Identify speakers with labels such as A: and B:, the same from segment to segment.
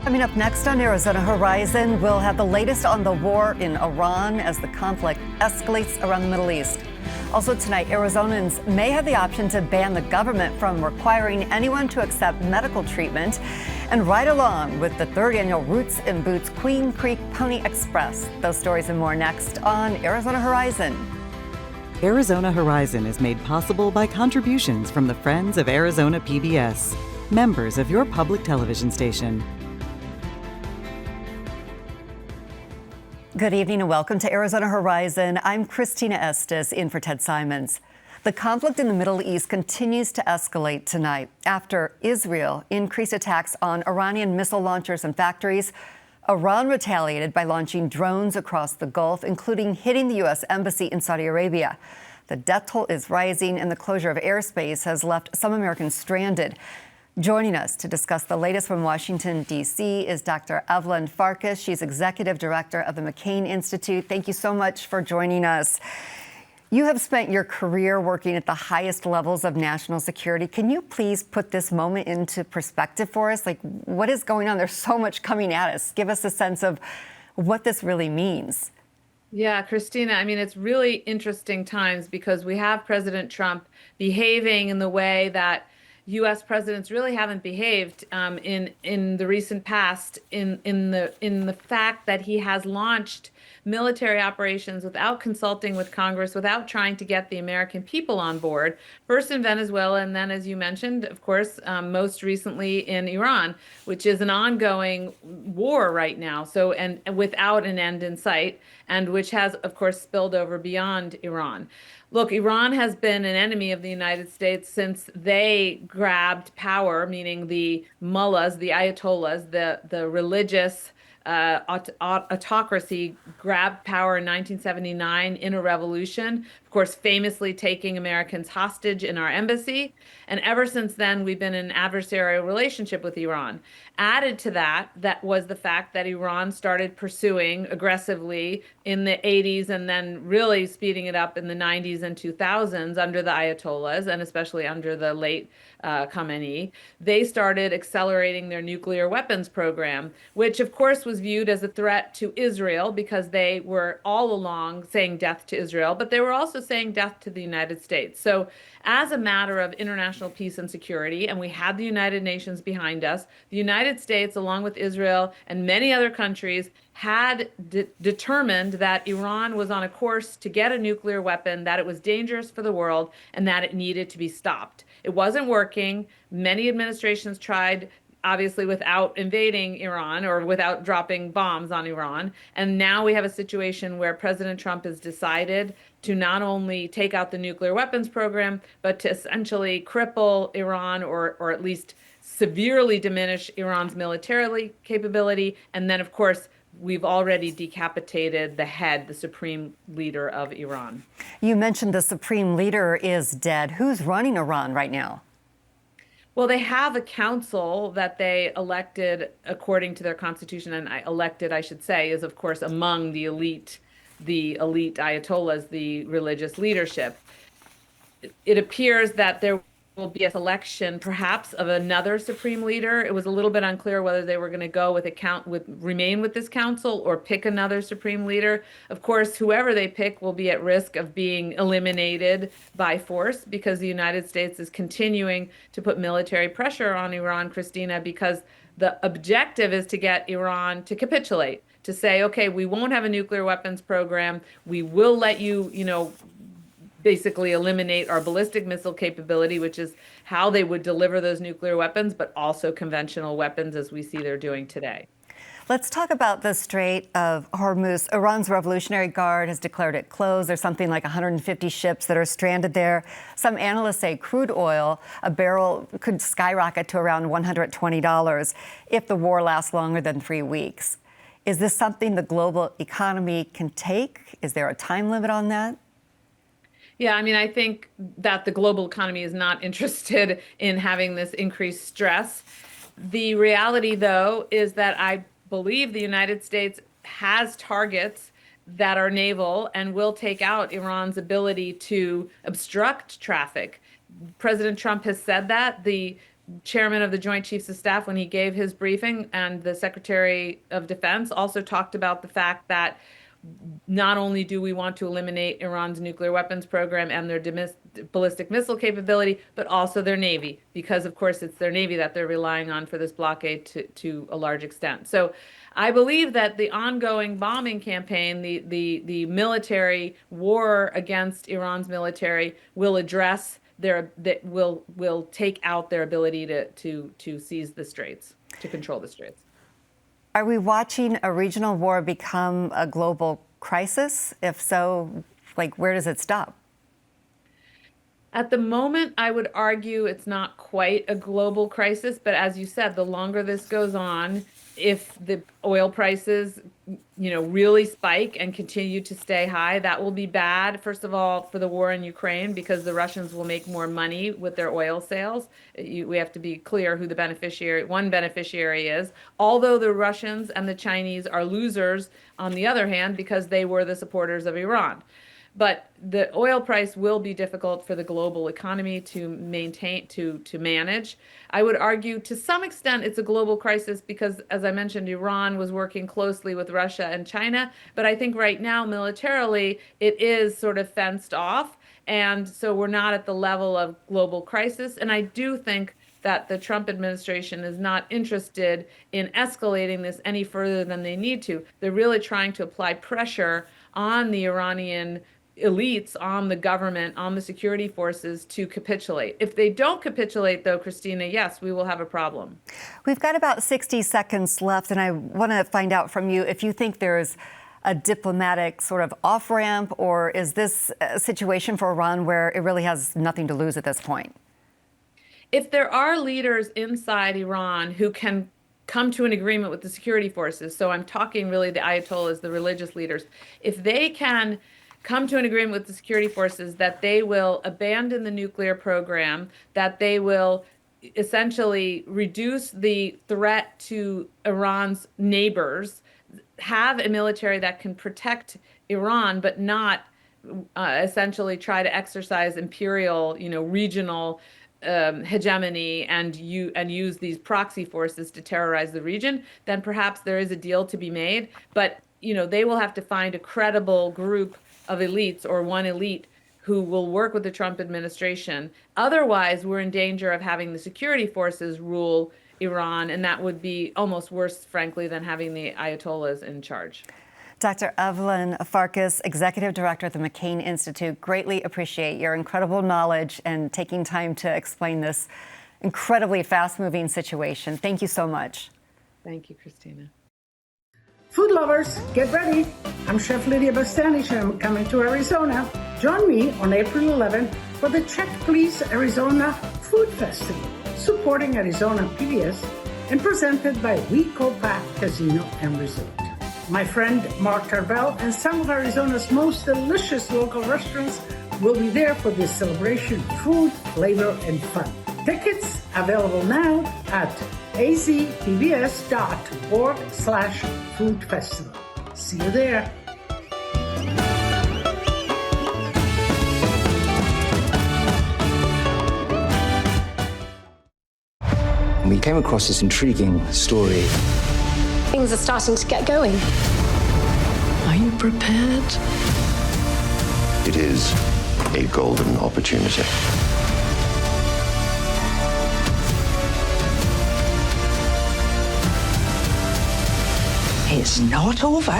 A: Coming up next on Arizona Horizon, we'll have the latest on the war in Iran as the conflict escalates around the Middle East. Also tonight, Arizonans may have the option to ban the government from requiring anyone to accept medical treatment and ride along with the third annual Roots and Boots Queen Creek Pony Express. Those stories and more next on Arizona Horizon.
B: Arizona Horizon is made possible by contributions from the Friends of Arizona PBS, members of your public television station.
A: Good evening and welcome to Arizona Horizon. I'm Christina Estes in for Ted Simons. The conflict in the Middle East continues to escalate tonight after Israel increased attacks on Iranian missile launchers and factories. Iran retaliated by launching drones across the Gulf, including hitting the U.S. Embassy in Saudi Arabia. The death toll is rising, and the closure of airspace has left some Americans stranded. Joining us to discuss the latest from Washington, D.C. is Dr. Evelyn Farkas. She's Executive Director of the McCain Institute. Thank you so much for joining us. You have spent your career working at the highest levels of national security. Can you please put this moment into perspective for us? Like, what is going on? There's so much coming at us. Give us a sense of what this really means.
C: Yeah, Christina, I mean, it's really interesting times because we have President Trump behaving in the way that U.S. presidents really haven't behaved in the recent past, in the fact that he has launched military operations without consulting with Congress, without trying to get the American people on board, first in Venezuela, and then, as you mentioned, of course, most recently in Iran, which is an ongoing war right now, so and without an end in sight, and which has, of course, spilled over beyond Iran. Look, Iran has been an enemy of the United States since they grabbed power, meaning the mullahs, the ayatollahs, the religious autocracy grabbed power in 1979 in a revolution, of course, famously taking Americans hostage in our embassy. And ever since then, we've been in an adversarial relationship with Iran. Added to that, that was the fact that Iran started pursuing aggressively in the 80s and then really speeding it up in the 90s and 2000s under the Ayatollahs, and especially under the late Khamenei. They started accelerating their nuclear weapons program, which of course was viewed as a threat to Israel because they were all along saying death to Israel, but they were also saying death to the United States. So as a matter of international peace and security, and we had the United Nations behind us, the United States, along with Israel and many other countries, had determined that Iran was on a course to get a nuclear weapon, that it was dangerous for the world, and that it needed to be stopped. It wasn't working. Many administrations tried, obviously without invading Iran or without dropping bombs on Iran. And now we have a situation where President Trump has decided to not only take out the nuclear weapons program, but to essentially cripple Iran or at least severely diminish Iran's military capability. And then, of course, we've already decapitated the head, the supreme leader of Iran.
A: You mentioned the supreme leader is dead. Who's running Iran right now?
C: Well, they have a council that they elected according to their constitution, and elected, I should say, is of course among the elite Ayatollahs, the religious leadership. It appears that there will be a selection, perhaps, of another supreme leader. It was a little bit unclear whether they were going to go remain with this council or pick another supreme leader. Of course, whoever they pick will be at risk of being eliminated by force because the United States is continuing to put military pressure on Iran, Christina, because the objective is to get Iran to capitulate, to say, okay, we won't have a nuclear weapons program. We will let you, basically eliminate our ballistic missile capability, which is how they would deliver those nuclear weapons, but also conventional weapons as we see they're doing today.
A: Let's talk about the Strait of Hormuz. Iran's Revolutionary Guard has declared it closed. There's something like 150 ships that are stranded there. Some analysts say crude oil, a barrel, could skyrocket to around $120 if the war lasts longer than 3 weeks. Is this something the global economy can take? Is there a time limit on that?
C: Yeah, I mean, I think that the global economy is not interested in having this increased stress. The reality, though, is that I believe the United States has targets that are naval and will take out Iran's ability to obstruct traffic. President Trump has said that. The chairman of the Joint Chiefs of Staff, when he gave his briefing, and the Secretary of Defense also talked about the fact that not only do we want to eliminate Iran's nuclear weapons program and their ballistic missile capability, but also their Navy, because of course it's their Navy that they're relying on for this blockade to a large extent. So I believe that the ongoing bombing campaign, the military war against Iran's military, will address will take out their ability to seize the straits, to control the straits.
A: Are we watching a regional war become a global crisis? If so, like, where does it stop?
C: At the moment, I would argue it's not quite a global crisis, but as you said, the longer this goes on, if the oil prices, really spike and continue to stay high, that will be bad, first of all, for the war in Ukraine, because the Russians will make more money with their oil sales. We have to be clear who one beneficiary is, although the Russians and the Chinese are losers on the other hand, because they were the supporters of Iran. But the oil price will be difficult for the global economy to maintain, to manage. I would argue to some extent it's a global crisis because, as I mentioned, Iran was working closely with Russia and China. But I think right now, militarily, it is sort of fenced off. And so we're not at the level of global crisis. And I do think that the Trump administration is not interested in escalating this any further than they need to. They're really trying to apply pressure on the Iranian elites, on the government, on the security forces to capitulate. If they don't capitulate, though, Christina, yes, we will have a problem.
A: We've got about 60 seconds left, and I want to find out from you if you think there's a diplomatic sort of off-ramp, or is this a situation for Iran where it really has nothing to lose at this point?
C: If there are leaders inside Iran who can come to an agreement with the security forces, so I'm talking really the Ayatollahs, the religious leaders, if they can come to an agreement with the security forces that they will abandon the nuclear program, that they will essentially reduce the threat to Iran's neighbors, have a military that can protect Iran, but not essentially try to exercise imperial, regional hegemony and use these proxy forces to terrorize the region, then perhaps there is a deal to be made. But they will have to find a credible group of elites, or one elite, who will work with the Trump administration. Otherwise, we're in danger of having the security forces rule Iran, and that would be almost worse, frankly, than having the Ayatollahs in charge.
A: Dr. Evelyn Farkas, Executive Director at the McCain Institute, greatly appreciate your incredible knowledge and taking time to explain this incredibly fast-moving situation. Thank you so much.
C: Thank you, Christina.
D: Food lovers, get ready. I'm Chef Lydia Bastanich and I'm coming to Arizona. Join me on April 11th for the Check Please Arizona Food Festival, supporting Arizona PBS and presented by We Copac Casino and Resort. My friend Mark Carvel and some of Arizona's most delicious local restaurants will be there for this celebration of food, flavor, and fun. Tickets available now at azpbs.org/food festival. See you there.
E: We came across this intriguing story.
F: Things are starting to get going.
G: Are you prepared?
H: It is a golden opportunity.
G: It's not over.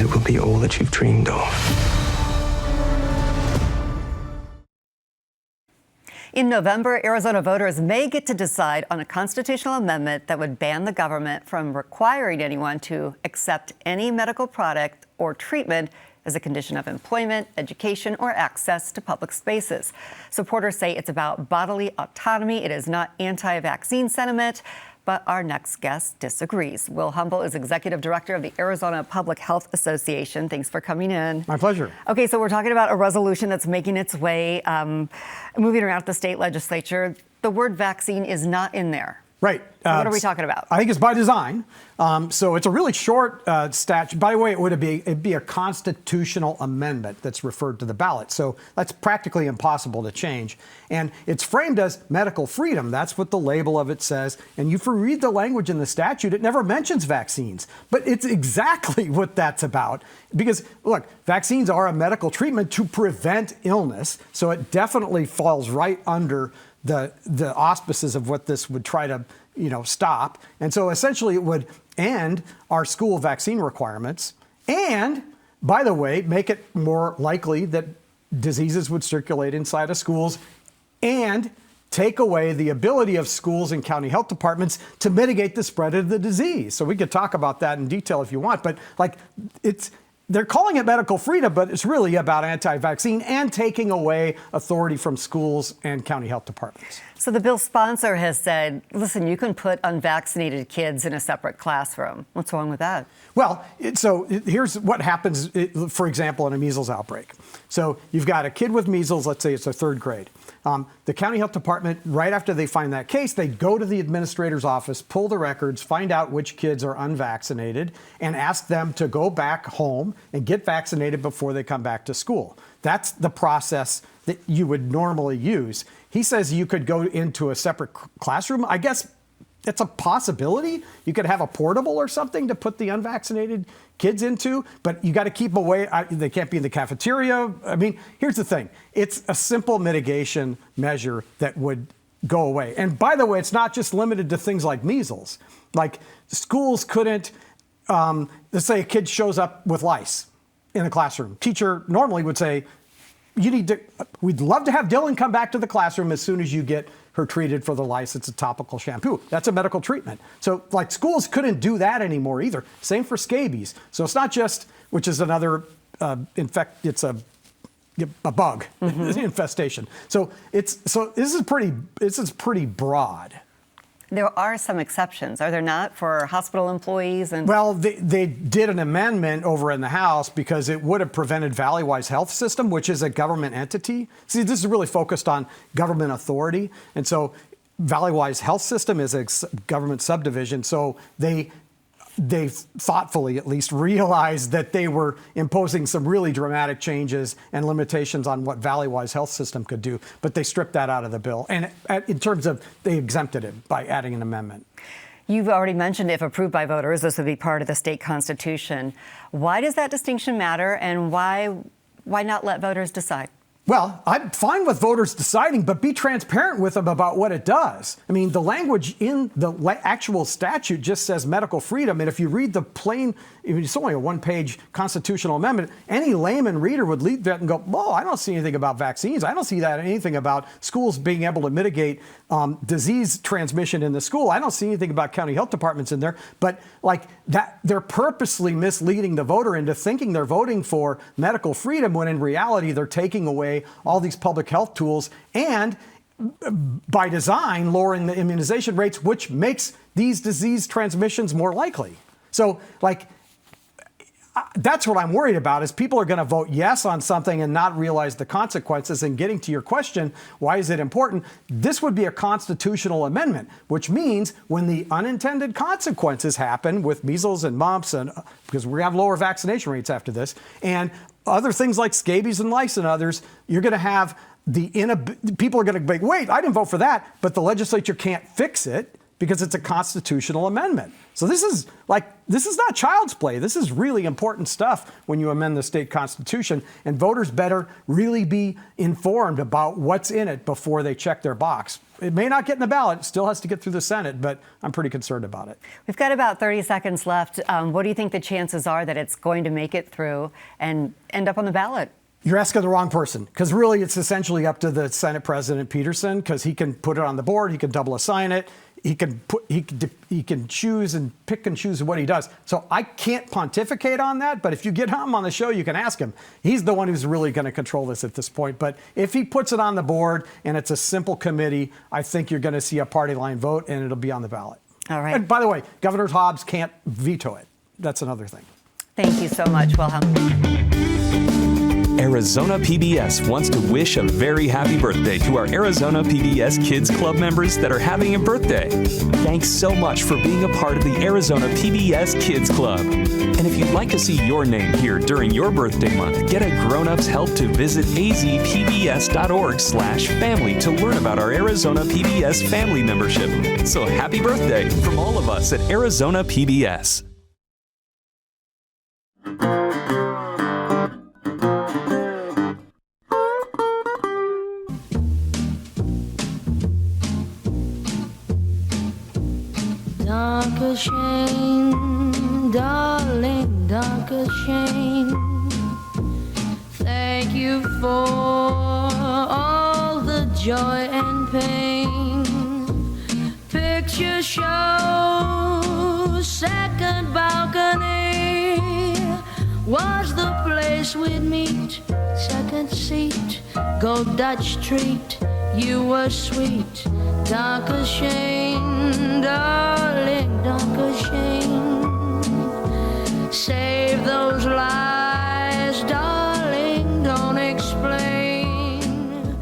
I: It will be all that you've dreamed of.
A: In November, Arizona voters may get to decide on a constitutional amendment that would ban the government from requiring anyone to accept any medical product or treatment as a condition of employment, education, or access to public spaces. Supporters say it's about bodily autonomy. It is not anti-vaccine sentiment. But our next guest disagrees. Will Humble is Executive Director of the Arizona Public Health Association. Thanks for coming in.
J: My pleasure.
A: Okay, so we're talking about a resolution that's making its way, moving around the state legislature. The word vaccine is not in there.
J: Right.
A: So what are we talking about?
J: I think it's by design. So it's a really short statute. By the way, it'd be a constitutional amendment that's referred to the ballot. So that's practically impossible to change. And it's framed as medical freedom. That's what the label of it says. And if you read the language in the statute, it never mentions vaccines. But it's exactly what that's about. Because, look, vaccines are a medical treatment to prevent illness. So it definitely falls right under the auspices of what this would try to, stop. And so essentially it would end our school vaccine requirements and, by the way, make it more likely that diseases would circulate inside of schools and take away the ability of schools and county health departments to mitigate the spread of the disease. So we could talk about that in detail if you want, but they're calling it medical freedom, but it's really about anti-vaccine and taking away authority from schools and county health departments.
A: So the bill's sponsor has said, listen, you can put unvaccinated kids in a separate classroom. What's wrong with that?
J: Well, here's what happens, for example, in a measles outbreak. So you've got a kid with measles, let's say it's a third grade. The county health department, right after they find that case, they go to the administrator's office, pull the records, find out which kids are unvaccinated, and ask them to go back home and get vaccinated before they come back to school. That's the process that you would normally use. He says you could go into a separate classroom. I guess it's a possibility. You could have a portable or something to put the unvaccinated kids into, but you got to keep them away. They can't be in the cafeteria. I mean, here's the thing. It's a simple mitigation measure that would go away. And by the way, it's not just limited to things like measles. Like schools couldn't, let's say a kid shows up with lice in a classroom. Teacher normally would say, we'd love to have Dylan come back to the classroom as soon as you get her treated for the lice. It's a topical shampoo. That's a medical treatment. So schools couldn't do that anymore either. Same for scabies. So it's not just, which is another it's a bug infestation. So this is pretty broad.
A: There are some exceptions, are there not, for hospital employees?
J: Well, they did an amendment over in the House because it would have prevented Valleywise Health System, which is a government entity. See, this is really focused on government authority. And so Valleywise Health System is a government subdivision. So they thoughtfully, at least, realized that they were imposing some really dramatic changes and limitations on what Valleywise Health System could do. But they stripped that out of the bill. And in terms of, they exempted it by adding an amendment.
A: You've already mentioned if approved by voters, this would be part of the state constitution. Why does that distinction matter, and why not let voters decide?
J: Well, I'm fine with voters deciding, but be transparent with them about what it does. I mean, the language in the actual statute just says medical freedom. And if you read the plain, it's only a one-page constitutional amendment, any layman reader would read that and go, oh, I don't see anything about vaccines. I don't see anything about schools being able to mitigate disease transmission in the school. I don't see anything about county health departments in there. But they're purposely misleading the voter into thinking they're voting for medical freedom when in reality they're taking away all these public health tools and by design lowering the immunization rates, which makes these disease transmissions more likely. So that's what I'm worried about, is people are going to vote yes on something and not realize the consequences. And getting to your question, why is it important? This would be a constitutional amendment, which means when the unintended consequences happen with measles and mumps, and because we have lower vaccination rates after this, and other things like scabies and lice and others, you're going to have people are going to be, wait, I didn't vote for that, but the legislature can't fix it because it's a constitutional amendment. So this is not child's play. This is really important stuff when you amend the state constitution, and voters better really be informed about what's in it before they check their box. It may not get in the ballot, it still has to get through the Senate, but I'm pretty concerned about it.
A: We've got about 30 seconds left. What do you think the chances are that it's going to make it through and end up on the ballot?
J: You're asking the wrong person, because really it's essentially up to the Senate President Peterson, because he can put it on the board, he can double assign it, he can choose and pick and choose what he does. So I can't pontificate on that, but if you get him on the show, you can ask him. He's the one who's really going to control this at this point. But if he puts it on the board and it's a simple committee, I think you're going to see a party line vote and it'll be on the ballot.
A: All right.
J: And by the way, Governor Hobbs can't veto it. That's another thing.
A: Thank you so much, Wilhelm.
K: Arizona PBS wants to wish a very happy birthday to our Arizona PBS Kids Club members that are having a birthday. Thanks so much for being a part of the Arizona PBS Kids Club. And if you'd like to see your name here during your birthday month, get a grown-up's help to visit azpbs.org/family to learn about our Arizona PBS family membership. So happy birthday from all of us at Arizona PBS.
L: Danke schön, darling, danke schön. Thank you for all the joy and pain. Picture show, second balcony was the place we'd meet. Second seat, go Dutch treat, you were sweet. Danke schön, darling, danke schön. Save those lies, darling, don't explain.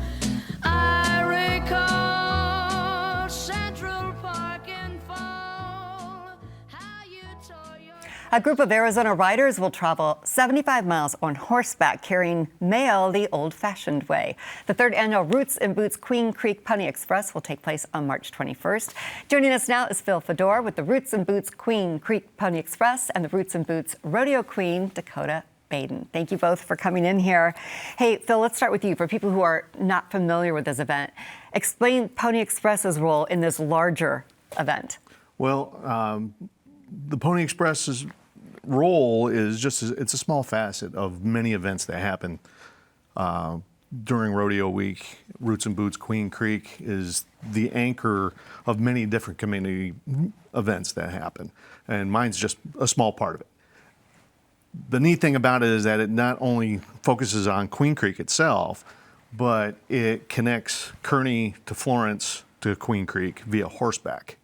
L: I recall Central Park in fall, how you tore your...
A: A group of Arizona riders will travel 75 miles on horseback carrying mail the old-fashioned way. The third annual Roots and Boots Queen Creek Pony Express will take place on March 21st. Joining us now is Phil Fedor with the Roots and Boots Queen Creek Pony Express and the Roots and Boots Rodeo Queen, Dakota Baden. Thank you both for coming in here. Hey, Phil, let's start with you. For people who are not familiar with this event, explain Pony Express's role in this larger event.
M: Well, the Pony Express's role is it's a small facet of many events that happen during Rodeo Week. Roots and Boots Queen Creek is the anchor of many different community events that happen, and mine's just a small part of it. The neat thing about it is that it not only focuses on Queen Creek itself, but it connects Kearney to Florence to Queen Creek via horseback,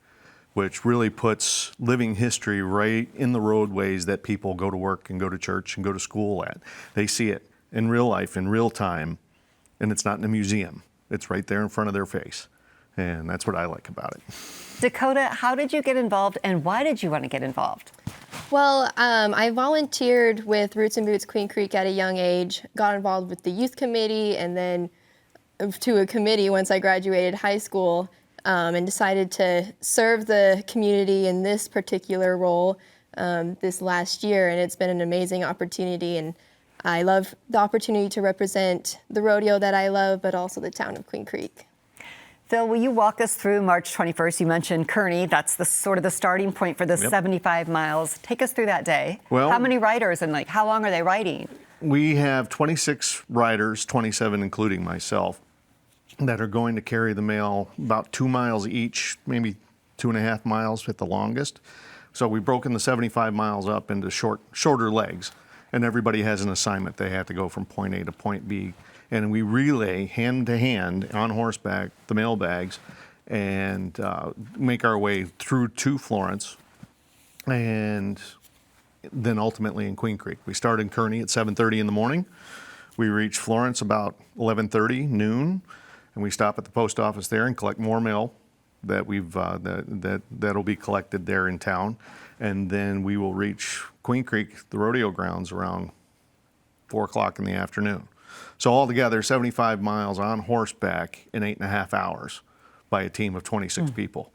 M: which really puts living history right in the roadways that people go to work and go to church and go to school at. They see it in real life, in real time, and it's not in a museum. It's right there in front of their face, and that's what I like about it.
A: Dakota, how did you get involved, and why did you want to get involved?
N: Well, I volunteered with Roots and Boots Queen Creek at a young age, got involved with the youth committee, and then to a committee once I graduated high school, and decided to serve the community in this particular role this last year, and it's been an amazing opportunity, and I love the opportunity to represent the rodeo that I love, but also the town of Queen Creek.
A: Phil, will you walk us through March 21st? You mentioned Kearney. That's the sort of the starting point for this 75 miles. Take us through that day.
M: Well,
A: how many riders and how long are they riding?
M: We have 26 riders, 27 including myself, that are going to carry the mail about 2 miles each, maybe 2.5 miles at the longest. So we've broken the 75 miles up into shorter legs, and everybody has an assignment. They have to go from point A to point B, and we relay hand to hand on horseback the mail bags and make our way through to Florence, and then ultimately in Queen Creek. We start in Kearney at 7:30 in the morning. We reach Florence about 11:30, noon. And we stop at the post office there and collect more mail that that'll be collected there in town, and then we will reach Queen Creek, the rodeo grounds, around 4 o'clock in the afternoon. So altogether, 75 miles on horseback in 8.5 hours by a team of 26 people,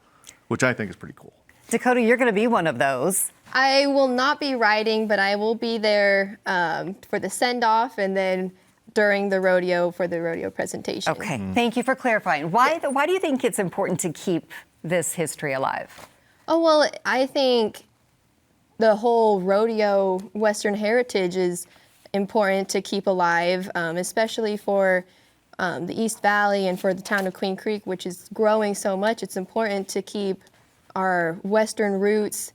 M: which I think is pretty cool.
A: Dakota, you're going to be one of those.
N: I will not be riding, but I will be there for the send-off and then during the rodeo for the rodeo presentation.
A: Okay, thank you for clarifying. Why do you think it's important to keep this history alive?
N: Oh, well, I think the whole rodeo Western heritage is important to keep alive, especially for the East Valley and for the town of Queen Creek, which is growing so much. It's important to keep our Western roots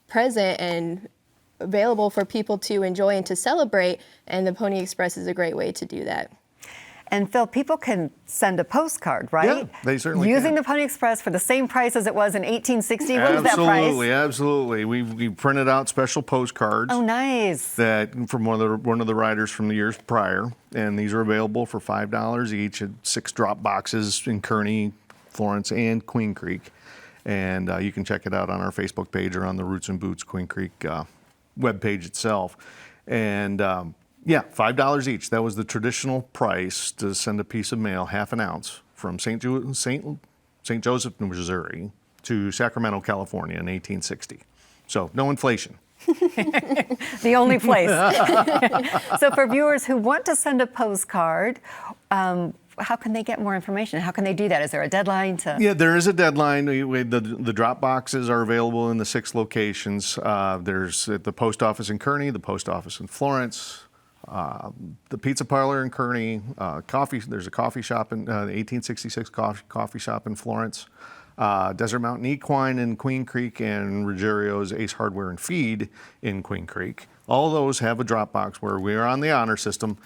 N: present and available for people to enjoy and to celebrate, and the Pony Express is a great way to do that.
A: And Phil, people can send a postcard, right?
M: Yeah, they certainly
A: Using
M: can.
A: the Pony Express for the same price as it was in 1860. What was that price?
M: Absolutely, absolutely. We printed out special postcards.
A: Oh, nice.
M: That from one of the riders from the years prior, and these are available for $5 each at 6 drop boxes in Kearney, Florence, and Queen Creek. And you can check it out on our Facebook page or on the Roots and Boots Queen Creek webpage itself. And yeah, $5 each. That was the traditional price to send a piece of mail, half an ounce, from St. Joseph, Missouri to Sacramento, California in 1860. So no inflation.
A: The only place. So for viewers who want to send a postcard, how can they get more information? How can they do that? Is there a deadline to?
M: Yeah, there is a deadline. The drop boxes are available in the 6 locations. There's at the post office in Kearney, the post office in Florence, the pizza parlor in Kearney, there's a coffee shop in the 1866 coffee shop in Florence, Desert Mountain Equine in Queen Creek, and Ruggiero's Ace Hardware and Feed in Queen Creek. All those have a drop box where we are on the honor system.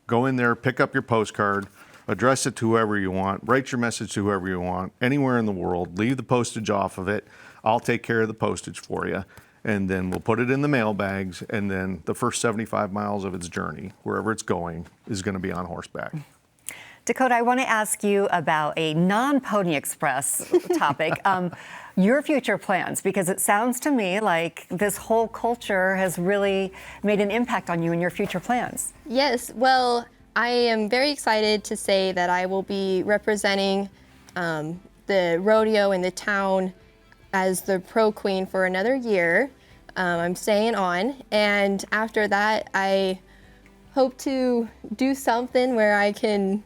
M: Go in there, pick up your postcard, address it to whoever you want, write your message to whoever you want, anywhere in the world, leave the postage off of it. I'll take care of the postage for you. And then we'll put it in the mail bags, and then the first 75 miles of its journey, wherever it's going, is going to be on horseback.
A: Dakota, I want to ask you about a non-Pony Express topic, your future plans, because it sounds to me like this whole culture has really made an impact on you and your future plans.
N: Yes, well, I am very excited to say that I will be representing the rodeo in the town as the pro queen for another year. I'm staying on, and after that, I hope to do something where I can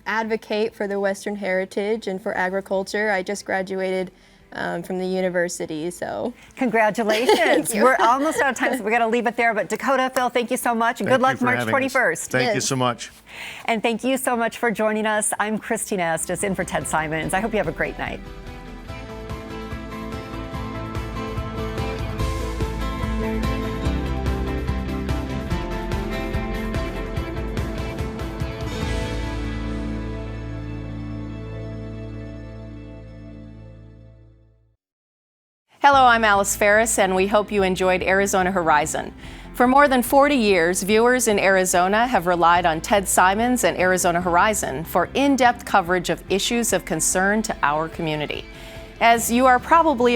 N: advocate for the Western heritage and for agriculture. I just graduated from the university, so.
A: Congratulations.
N: Thank you.
A: We're almost out of time, so we got to leave it there. But Dakota, Phil, thank you so much. Good luck March 21st.
M: Thank you so much.
A: And thank you so much for joining us. I'm Christina Estes, in for Ted Simons. I hope you have a great night.
O: Hello, I'm Alice Ferris, and we hope you enjoyed Arizona Horizon. For more than 40 years, viewers in Arizona have relied on Ted Simons and Arizona Horizon for in-depth coverage of issues of concern to our community. As you are probably aware,